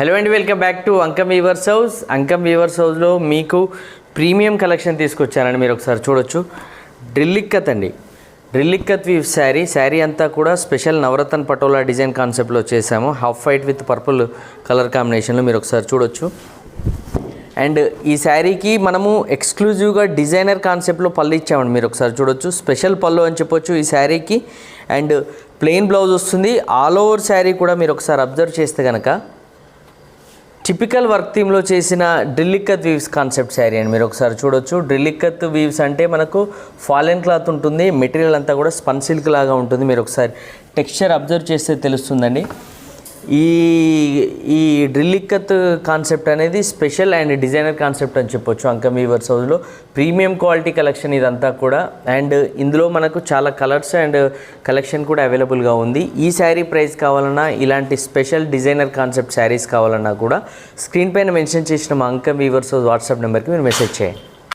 Hello అండి, welcome back to Ankam weavers house. Ankam weavers హౌస్లో మీకు ప్రీమియం కలెక్షన్ తీసుకొచ్చానండి. మీరు ఒకసారి చూడొచ్చు. డ్రిల్లిక్కత్ అండి, డ్రిల్లిక్కత్ వీవ్ శారీ అంతా కూడా స్పెషల్ నవరత్న పటోలా డిజైన్ కాన్సెప్ట్లో చేసాము. Half white with purple colour కాంబినేషన్లో మీరు ఒకసారి చూడొచ్చు. అండ్ ఈ శారీకి మనము ఎక్స్క్లూజివ్గా డిజైనర్ కాన్సెప్ట్లో పళ్ళు ఇచ్చామండి. మీరు ఒకసారి చూడొచ్చు. స్పెషల్ పళ్ళు అని చెప్పొచ్చు ఈ శారీకి. అండ్ ప్లెయిన్ బ్లౌజ్ వస్తుంది. ఆల్ ఓవర్ శారీ కూడా మీరు ఒకసారి అబ్జర్వ్ చేస్తే కనుక టిపికల్ వర్క్ థీమ్లో చేసిన డ్రిల్లిక్కత్ వీవ్స్ కాన్సెప్ట్ శారీ అండి. మీరు ఒకసారి చూడొచ్చు. డ్రిల్లిక్కత్ వీవ్స్ అంటే మనకు ఫాలెన్ క్లాత్ ఉంటుంది. మెటీరియల్ అంతా కూడా స్పన్ సిల్క్ లాగా ఉంటుంది. మీరు ఒకసారి టెక్స్చర్ అబ్జర్వ్ చేస్తే తెలుస్తుందండి. ఈ డ్రిల్లిక్కత్ కాన్సెప్ట్ అనేది స్పెషల్ అండ్ డిజైనర్ కాన్సెప్ట్ అని చెప్పొచ్చు. అంకమ్ వీవర్స్ హౌస్లో ప్రీమియం క్వాలిటీ కలెక్షన్ ఇదంతా కూడా. అండ్ ఇందులో మనకు చాలా కలర్స్ అండ్ కలెక్షన్ కూడా అవైలబుల్గా ఉంది. ఈ శారీ ప్రైస్ కావాలన్నా, ఇలాంటి స్పెషల్ డిజైనర్ కాన్సెప్ట్ శారీస్ కావాలన్నా కూడా స్క్రీన్ పైన మెన్షన్ చేసిన మా అంకమ్ వీవర్స్ హౌస్ వాట్సాప్ నెంబర్కి మీరు మెసేజ్ చేయండి.